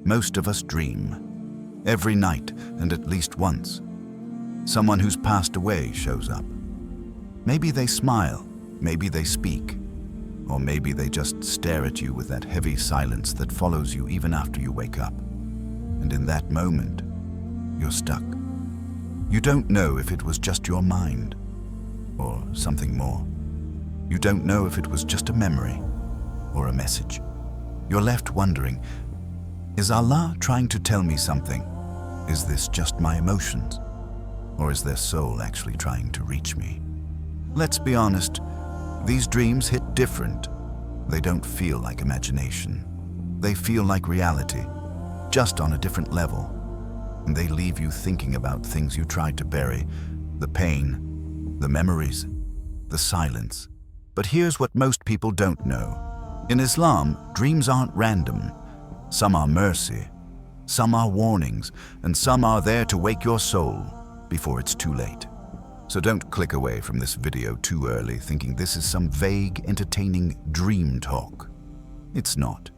Most of us dream. Every night and at least once. Someone who's passed away shows up. Maybe they smile, maybe they speak, or maybe they just stare at you with that heavy silence that follows you even after you wake up. And in that moment, you're stuck. You don't know if it was just your mind or something more. You don't know if it was just a memory or a message. You're left wondering, is Allah trying to tell me something? Is this just my emotions? Or is their soul actually trying to reach me? Let's be honest, these dreams hit different. They don't feel like imagination. They feel like reality, just on a different level. And they leave you thinking about things you tried to bury, the pain, the memories, the silence. But here's what most people don't know. In Islam, dreams aren't random. Some are mercy, some are warnings, and some are there to wake your soul before it's too late. So don't click away from this video too early thinking this is some vague, entertaining dream talk. It's not.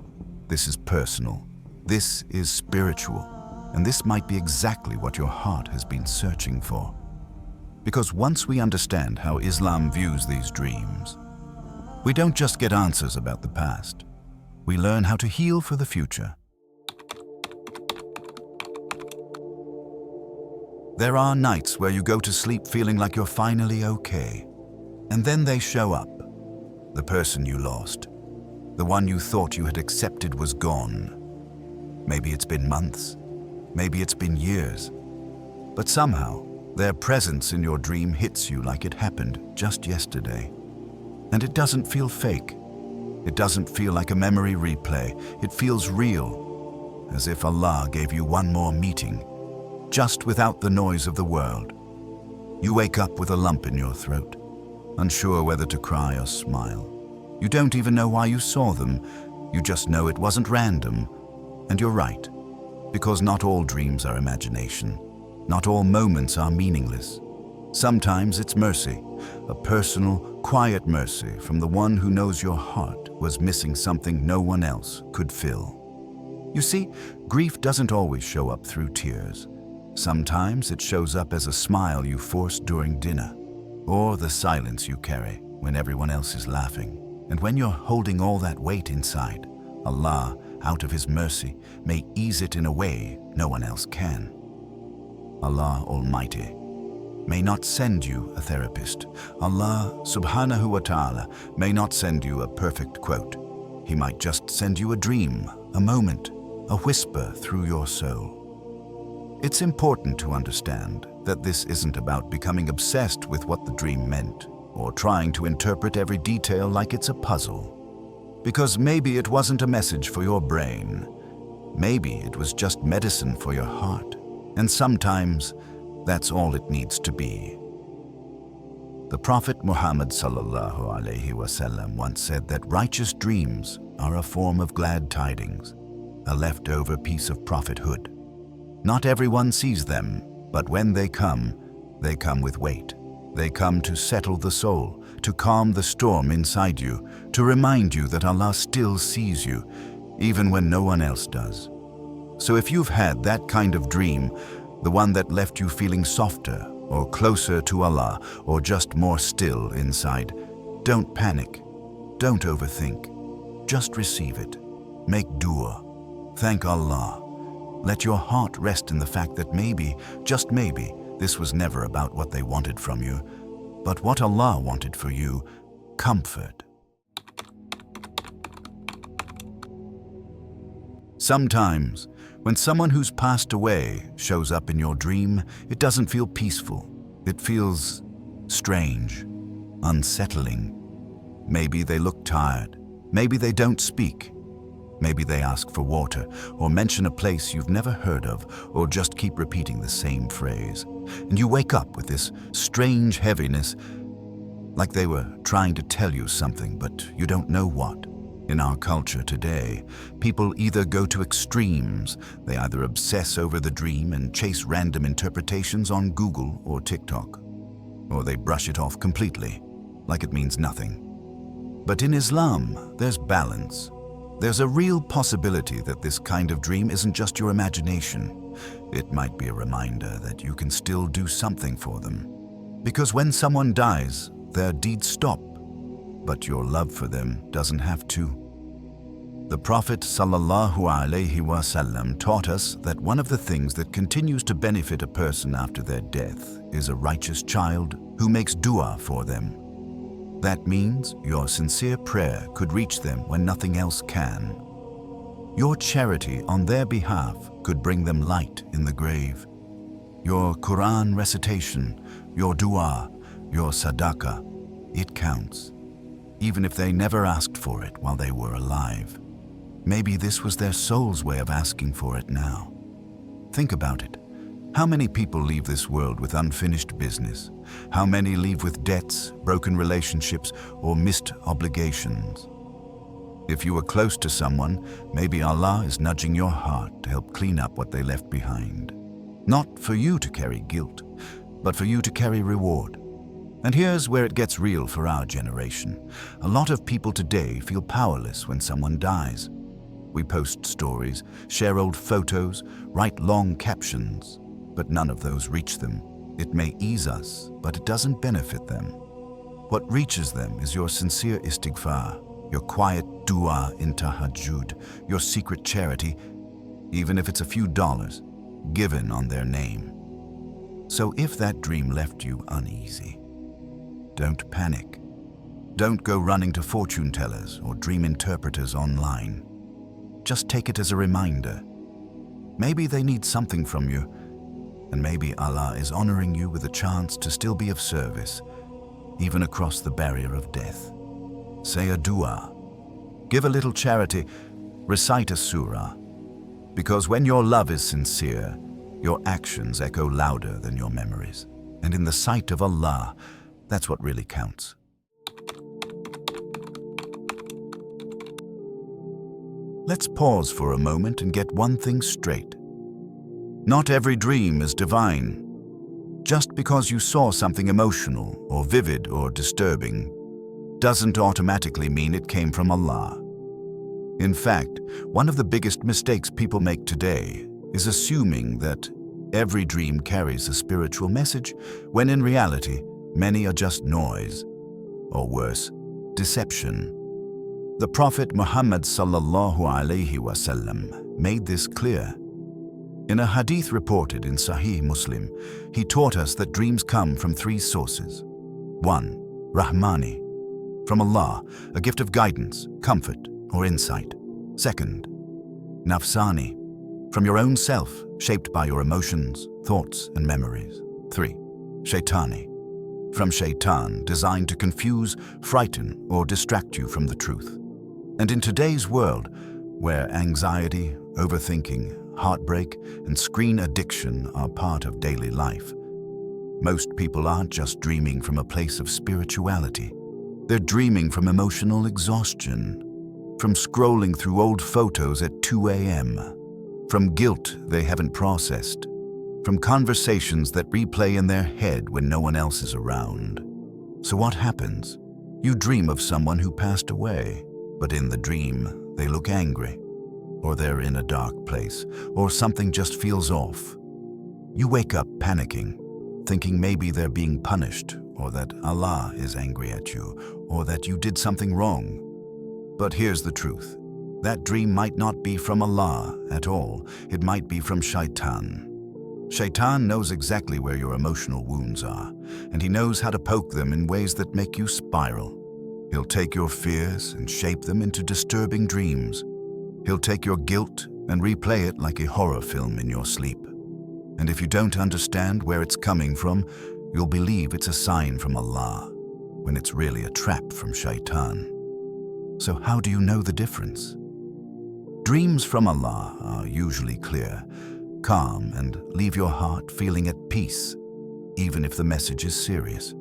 This is personal. This is spiritual. And this might be exactly what your heart has been searching for. Because once we understand how Islam views these dreams, we don't just get answers about the past. We learn how to heal for the future. There are nights where you go to sleep feeling like you're finally okay. And then they show up. The person you lost. The one you thought you had accepted was gone. Maybe it's been months. Maybe it's been years. But somehow, their presence in your dream hits you like it happened just yesterday. And it doesn't feel fake. It doesn't feel like a memory replay. It feels real, as if Allah gave you one more meeting, just without the noise of the world. You wake up with a lump in your throat, unsure whether to cry or smile. You don't even know why you saw them. You just know it wasn't random. And you're right, because not all dreams are imagination. Not all moments are meaningless. Sometimes it's mercy, a personal, quiet mercy from the one who knows your heart was missing something no one else could fill. You see, grief doesn't always show up through tears. Sometimes it shows up as a smile you force during dinner, or the silence you carry when everyone else is laughing. And when you're holding all that weight inside, Allah, out of His mercy, may ease it in a way no one else can. Allah Almighty may not send you a therapist. Allah subhanahu wa ta'ala may not send you a perfect quote. He might just send you a dream, a moment, a whisper through your soul. It's important to understand that this isn't about becoming obsessed with what the dream meant or trying to interpret every detail like it's a puzzle. Because maybe it wasn't a message for your brain. Maybe it was just medicine for your heart. And sometimes that's all it needs to be. The Prophet Muhammad sallallahu alaihi wasallam once said that righteous dreams are a form of glad tidings, a leftover piece of prophethood. Not everyone sees them, but when they come with weight. They come to settle the soul, to calm the storm inside you, to remind you that Allah still sees you, even when no one else does. So if you've had that kind of dream, the one that left you feeling softer or closer to Allah or just more still inside, don't panic, don't overthink, just receive it. Make dua, thank Allah. Let your heart rest in the fact that maybe, just maybe, this was never about what they wanted from you, but what Allah wanted for you, comfort. Sometimes, when someone who's passed away shows up in your dream, it doesn't feel peaceful. It feels strange, unsettling. Maybe they look tired. Maybe they don't speak. Maybe they ask for water, or mention a place you've never heard of, or just keep repeating the same phrase. And you wake up with this strange heaviness, like they were trying to tell you something, but you don't know what. In our culture today, people either go to extremes. They either obsess over the dream and chase random interpretations on Google or TikTok, or they brush it off completely, like it means nothing. But in Islam, there's balance. There's a real possibility that this kind of dream isn't just your imagination. It might be a reminder that you can still do something for them. Because when someone dies, their deeds stop, but your love for them doesn't have to. The Prophet ﷺ taught us that one of the things that continues to benefit a person after their death is a righteous child who makes dua for them. That means your sincere prayer could reach them when nothing else can. Your charity on their behalf could bring them light in the grave. Your Quran recitation, your dua, your sadaqah, it counts, even if they never asked for it while they were alive. Maybe this was their soul's way of asking for it now. Think about it. How many people leave this world with unfinished business? How many leave with debts, broken relationships, or missed obligations? If you were close to someone, maybe Allah is nudging your heart to help clean up what they left behind. Not for you to carry guilt, but for you to carry reward. And here's where it gets real for our generation. A lot of people today feel powerless when someone dies. We post stories, share old photos, write long captions, but none of those reach them. It may ease us, but it doesn't benefit them. What reaches them is your sincere istighfar, your quiet dua in tahajjud, your secret charity, even if it's a few dollars, given on their name. So if that dream left you uneasy, don't panic. Don't go running to fortune tellers or dream interpreters online. Just take it as a reminder. Maybe they need something from you, and maybe Allah is honoring you with a chance to still be of service, even across the barrier of death. Say a dua, give a little charity, recite a surah, because when your love is sincere, your actions echo louder than your memories. And in the sight of Allah, that's what really counts. Let's pause for a moment and get one thing straight. Not every dream is divine. Just because you saw something emotional or vivid or disturbing doesn't automatically mean it came from Allah. In fact, one of the biggest mistakes people make today is assuming that every dream carries a spiritual message, when in reality, many are just noise, or worse, deception. The Prophet Muhammad ﷺ made this clear. In a hadith reported in Sahih Muslim, he taught us that dreams come from three sources. 1. Rahmani, from Allah, a gift of guidance, comfort, or insight. 2. Nafsani, from your own self, shaped by your emotions, thoughts, and memories. 3. Shaytani, from Shaytan, designed to confuse, frighten, or distract you from the truth. And in today's world, where anxiety, overthinking, heartbreak, and screen addiction are part of daily life, most people aren't just dreaming from a place of spirituality. They're dreaming from emotional exhaustion, from scrolling through old photos at 2 a.m., from guilt they haven't processed, from conversations that replay in their head when no one else is around. So what happens? You dream of someone who passed away, but in the dream, they look angry, or they're in a dark place, or something just feels off. You wake up panicking, thinking maybe they're being punished, or that Allah is angry at you, or that you did something wrong. But here's the truth. That dream might not be from Allah at all. It might be from Shaytan. Shaytan knows exactly where your emotional wounds are, and he knows how to poke them in ways that make you spiral. He'll take your fears and shape them into disturbing dreams. He'll take your guilt and replay it like a horror film in your sleep. And if you don't understand where it's coming from, you'll believe it's a sign from Allah, when it's really a trap from Shaytan. So how do you know the difference? Dreams from Allah are usually clear, calm, and leave your heart feeling at peace, even if the message is serious.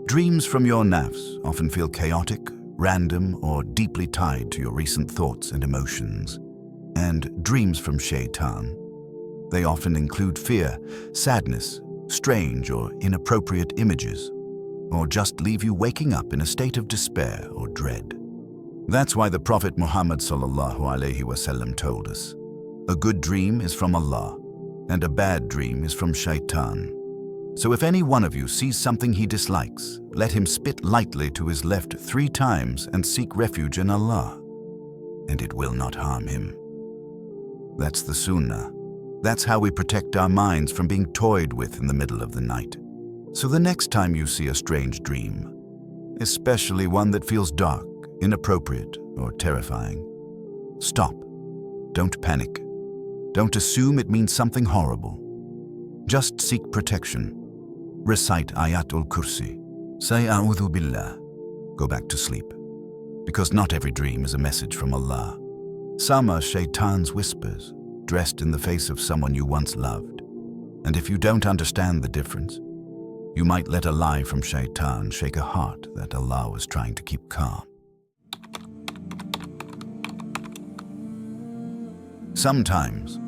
Dreams from your nafs often feel chaotic, random, or deeply tied to your recent thoughts and emotions. And dreams from Shaytan, they often include fear, sadness, strange or inappropriate images, or just leave you waking up in a state of despair or dread. That's why the Prophet Muhammad ﷺ told us, a good dream is from Allah, and a bad dream is from Shaytan. So if any one of you sees something he dislikes, let him spit lightly to his left 3 times and seek refuge in Allah, and it will not harm him. That's the Sunnah. That's how we protect our minds from being toyed with in the middle of the night. So the next time you see a strange dream, especially one that feels dark, inappropriate, or terrifying, stop. Don't panic. Don't assume it means something horrible. Just seek protection. Recite Ayatul Kursi. Say A'udhu Billah. Go back to sleep. Because not every dream is a message from Allah. Some are Shaytan's whispers, dressed in the face of someone you once loved. And if you don't understand the difference, you might let a lie from Shaytan shake a heart that Allah was trying to keep calm. Sometimes,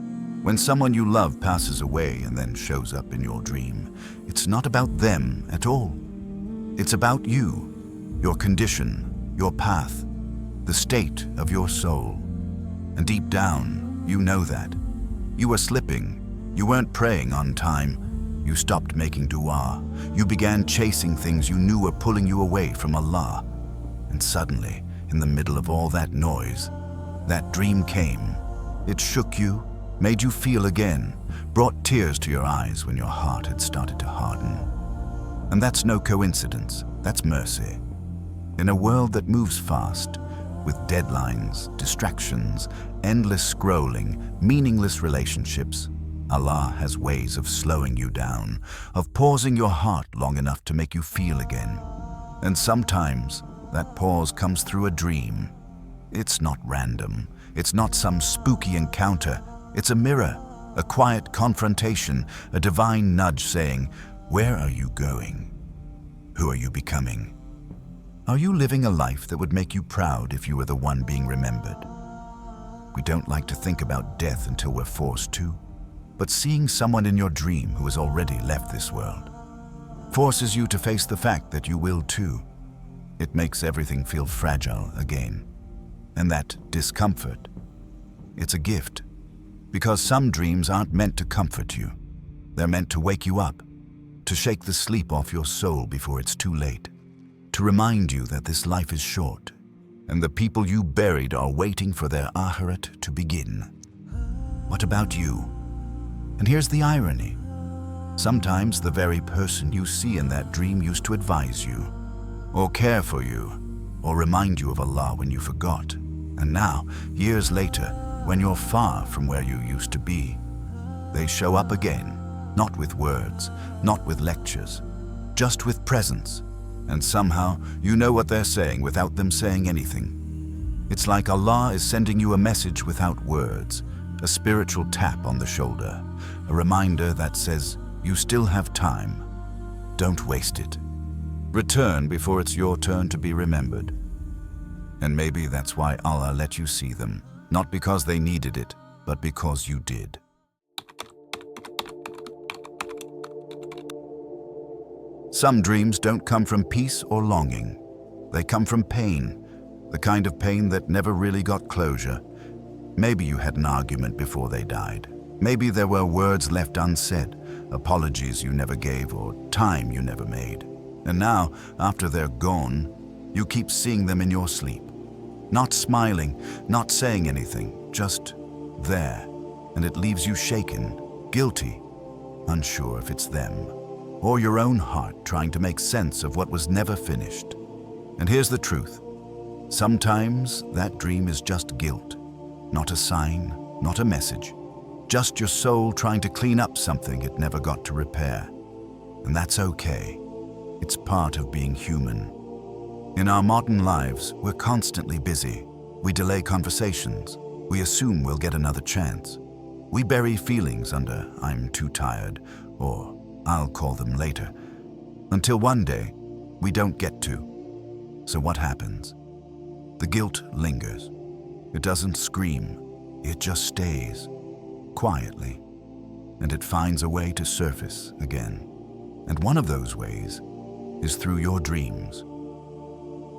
when someone you love passes away and then shows up in your dream, it's not about them at all. It's about you, your condition, your path, the state of your soul. And deep down, you know that. You were slipping. You weren't praying on time. You stopped making dua. You began chasing things you knew were pulling you away from Allah. And suddenly, in the middle of all that noise, that dream came. It shook you, made you feel again, brought tears to your eyes when your heart had started to harden. And that's no coincidence, that's mercy. In a world that moves fast, with deadlines, distractions, endless scrolling, meaningless relationships, Allah has ways of slowing you down, of pausing your heart long enough to make you feel again. And sometimes that pause comes through a dream. It's not random. It's not some spooky encounter. It's a mirror, a quiet confrontation, a divine nudge saying, where are you going? Who are you becoming? Are you living a life that would make you proud if you were the one being remembered? We don't like to think about death until we're forced to, but seeing someone in your dream who has already left this world forces you to face the fact that you will too. It makes everything feel fragile again. And that discomfort, it's a gift. Because some dreams aren't meant to comfort you. They're meant to wake you up, to shake the sleep off your soul before it's too late, to remind you that this life is short, and the people you buried are waiting for their akhirat to begin. What about you? And here's the irony. Sometimes the very person you see in that dream used to advise you, or care for you, or remind you of Allah when you forgot. And now, years later, when you're far from where you used to be, they show up again, not with words, not with lectures, just with presence. And somehow, you know what they're saying without them saying anything. It's like Allah is sending you a message without words, a spiritual tap on the shoulder, a reminder that says, you still have time. Don't waste it. Return before it's your turn to be remembered. And maybe that's why Allah let you see them, not because they needed it, but because you did. Some dreams don't come from peace or longing. They come from pain, the kind of pain that never really got closure. Maybe you had an argument before they died. Maybe there were words left unsaid, apologies you never gave, or time you never made. And now, after they're gone, you keep seeing them in your sleep. Not smiling, not saying anything, just there. And it leaves you shaken, guilty, unsure if it's them, or your own heart trying to make sense of what was never finished. And here's the truth. Sometimes that dream is just guilt, not a sign, not a message, just your soul trying to clean up something it never got to repair. And that's okay. It's part of being human. In our modern lives, we're constantly busy. We delay conversations. We assume we'll get another chance. We bury feelings under "I'm too tired" or "I'll call them later," until one day, we don't get to. So what happens? The guilt lingers. It doesn't scream. It just stays, quietly. And it finds a way to surface again. And one of those ways is through your dreams.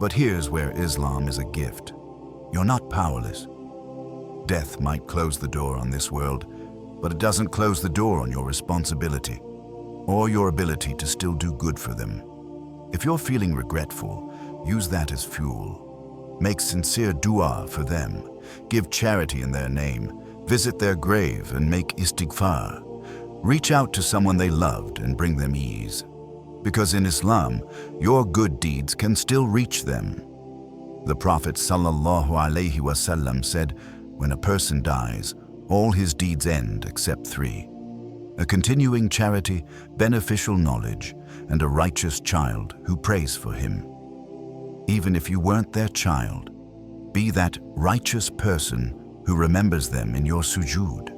But here's where Islam is a gift. You're not powerless. Death might close the door on this world, but it doesn't close the door on your responsibility or your ability to still do good for them. If you're feeling regretful, use that as fuel. Make sincere dua for them. Give charity in their name. Visit their grave and make istighfar. Reach out to someone they loved and bring them ease. Because in Islam, your good deeds can still reach them. The Prophet ﷺ said, when a person dies, all his deeds end except three: a continuing charity, beneficial knowledge, and a righteous child who prays for him. Even if you weren't their child, be that righteous person who remembers them in your sujood.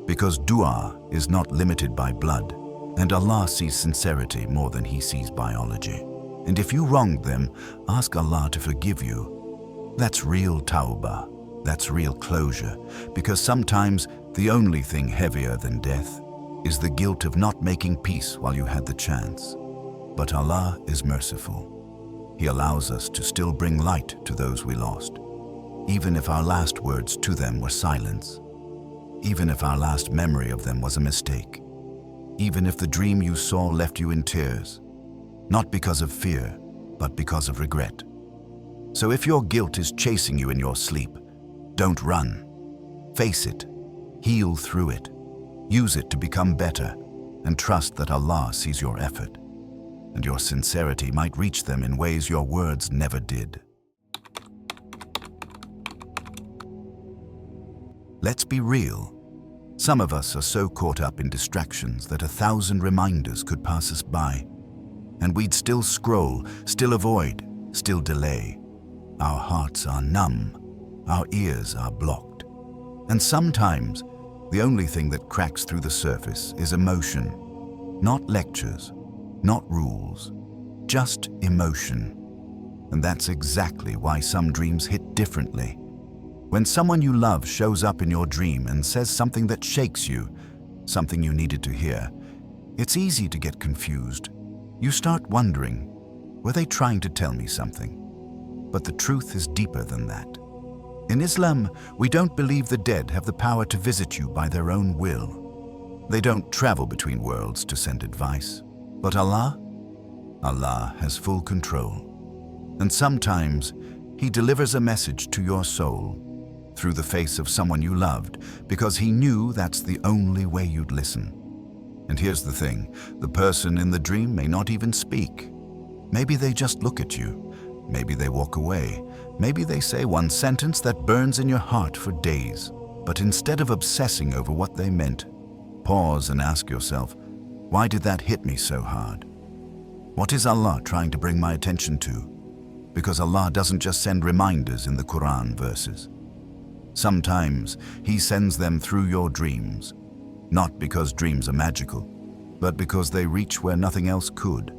Because dua is not limited by blood, and Allah sees sincerity more than He sees biology. And if you wronged them, ask Allah to forgive you. That's real tawbah. That's real closure, because sometimes the only thing heavier than death is the guilt of not making peace while you had the chance. But Allah is merciful. He allows us to still bring light to those we lost, even if our last words to them were silence, even if our last memory of them was a mistake, even if the dream you saw left you in tears, not because of fear, but because of regret. So if your guilt is chasing you in your sleep, don't run. Face it, heal through it, use it to become better, and trust that Allah sees your effort, and your sincerity might reach them in ways your words never did. Let's be real. Some of us are so caught up in distractions that 1,000 reminders could pass us by, and we'd still scroll, still avoid, still delay. Our hearts are numb. Our ears are blocked. And sometimes, the only thing that cracks through the surface is emotion. Not lectures, not rules, just emotion. And that's exactly why some dreams hit differently. When someone you love shows up in your dream and says something that shakes you, something you needed to hear, it's easy to get confused. You start wondering, were they trying to tell me something? But the truth is deeper than that. In Islam, we don't believe the dead have the power to visit you by their own will. They don't travel between worlds to send advice. But Allah has full control. And sometimes, He delivers a message to your soul through the face of someone you loved because He knew that's the only way you'd listen. And here's the thing, the person in the dream may not even speak. Maybe they just look at you. Maybe they walk away. Maybe they say one sentence that burns in your heart for days. But instead of obsessing over what they meant, pause and ask yourself, why did that hit me so hard? What is Allah trying to bring my attention to? Because Allah doesn't just send reminders in the Quran verses. Sometimes He sends them through your dreams, not because dreams are magical, but because they reach where nothing else could,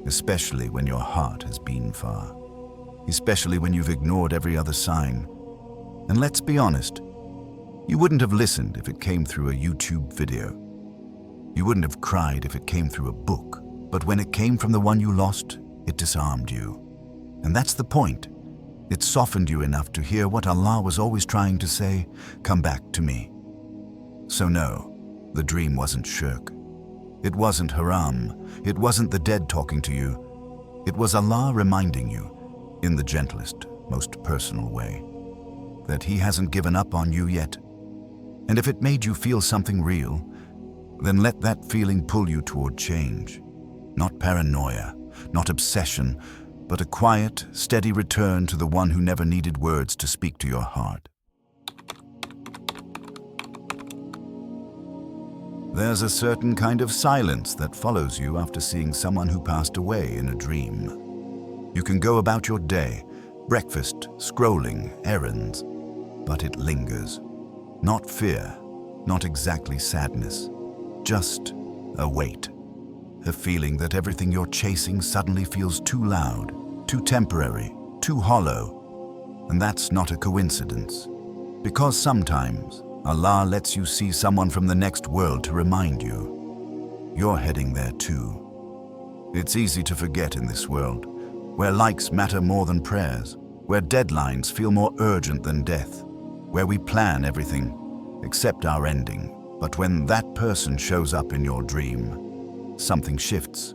especially when your heart has been far. Especially when you've ignored every other sign. And let's be honest, you wouldn't have listened if it came through a YouTube video. You wouldn't have cried if it came through a book. But when it came from the one you lost, it disarmed you. And that's the point. It softened you enough to hear what Allah was always trying to say, come back to me. So no, the dream wasn't shirk. It wasn't haram. It wasn't the dead talking to you. It was Allah reminding you, in the gentlest, most personal way, that He hasn't given up on you yet. And if it made you feel something real, then let that feeling pull you toward change. Not paranoia, not obsession, but a quiet, steady return to the one who never needed words to speak to your heart. There's a certain kind of silence that follows you after seeing someone who passed away in a dream. You can go about your day, breakfast, scrolling, errands, but it lingers. Not fear, not exactly sadness, just a weight. A feeling that everything you're chasing suddenly feels too loud, too temporary, too hollow. And that's not a coincidence. Because sometimes Allah lets you see someone from the next world to remind you, you're heading there too. It's easy to forget in this world, where likes matter more than prayers, where deadlines feel more urgent than death, where we plan everything except our ending. But when that person shows up in your dream, something shifts.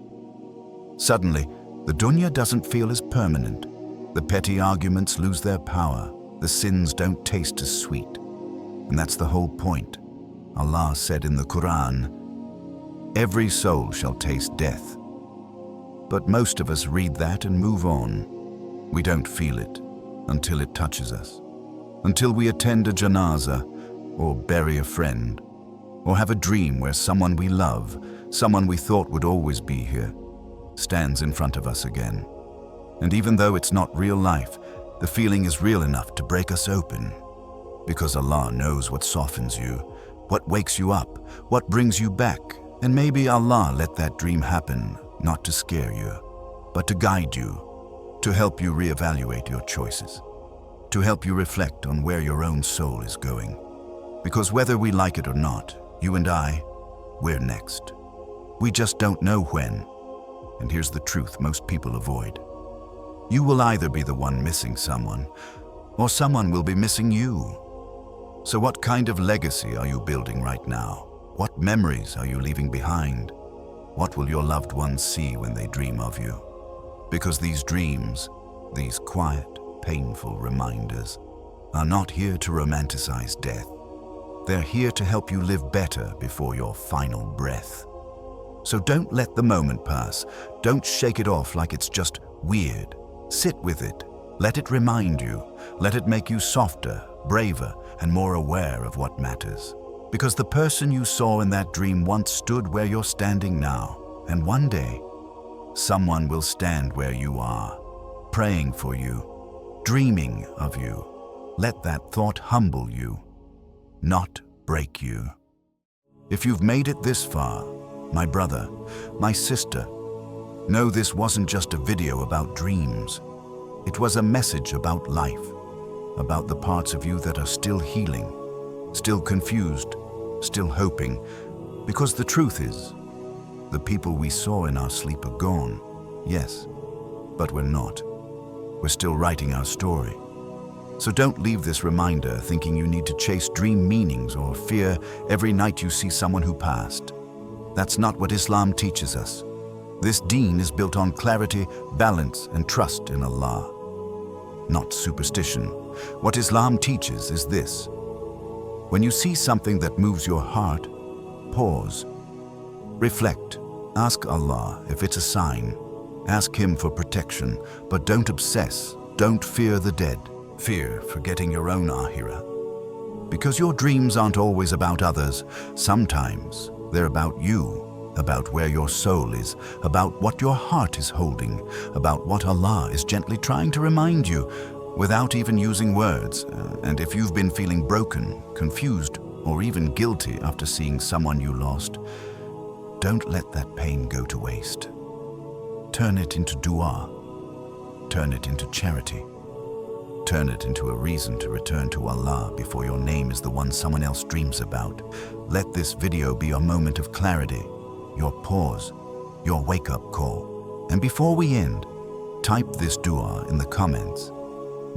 Suddenly, the dunya doesn't feel as permanent. The petty arguments lose their power. The sins don't taste as sweet. And that's the whole point. Allah said in the Quran, "Every soul shall taste death." But most of us read that and move on. We don't feel it until it touches us. Until we attend a janazah, or bury a friend, or have a dream where someone we love, someone we thought would always be here, stands in front of us again. And even though it's not real life, the feeling is real enough to break us open. Because Allah knows what softens you, what wakes you up, what brings you back. And maybe Allah let that dream happen, not to scare you, but to guide you, to help you reevaluate your choices, to help you reflect on where your own soul is going. Because whether we like it or not, you and I, we're next. We just don't know when. And here's the truth most people avoid. You will either be the one missing someone, or someone will be missing you. So what kind of legacy are you building right now? What memories are you leaving behind? What will your loved ones see when they dream of you? Because these dreams, these quiet, painful reminders, are not here to romanticize death. They're here to help you live better before your final breath. So don't let the moment pass. Don't shake it off like it's just weird. Sit with it. Let it remind you. Let it make you softer, braver, and more aware of what matters. Because the person you saw in that dream once stood where you're standing now. And one day, someone will stand where you are, praying for you, dreaming of you. Let that thought humble you, not break you. If you've made it this far, my brother, my sister, know this wasn't just a video about dreams. It was a message about life, about the parts of you that are still healing, still confused, still hoping. Because the truth is, the people we saw in our sleep are gone, yes, but we're not. We're still writing our story. So don't leave this reminder thinking you need to chase dream meanings or fear every night you see someone who passed. That's not what Islam teaches us. This deen is built on clarity, balance, and trust in Allah, not superstition. What Islam teaches is this: when you see something that moves your heart, pause, reflect, ask Allah if it's a sign, ask Him for protection, but don't obsess, don't fear the dead. Fear forgetting your own ahira. Because your dreams aren't always about others. Sometimes they're about you, about where your soul is, about what your heart is holding, about what Allah is gently trying to remind you without even using words. And if you've been feeling broken, confused, or even guilty after seeing someone you lost, don't let that pain go to waste. Turn it into dua. Turn it into charity. Turn it into a reason to return to Allah before your name is the one someone else dreams about. Let this video be your moment of clarity, your pause, your wake-up call. And before we end, type this dua in the comments,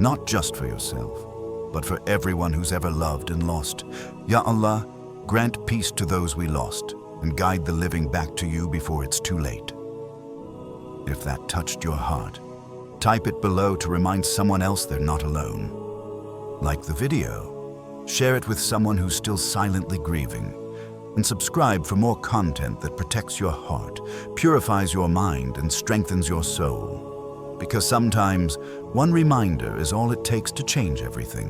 not just for yourself, but for everyone who's ever loved and lost. Ya Allah, grant peace to those we lost, and guide the living back to you before it's too late. If that touched your heart, type it below to remind someone else they're not alone. Like the video, share it with someone who's still silently grieving, and subscribe for more content that protects your heart, purifies your mind, and strengthens your soul. Because sometimes one reminder is all it takes to change everything.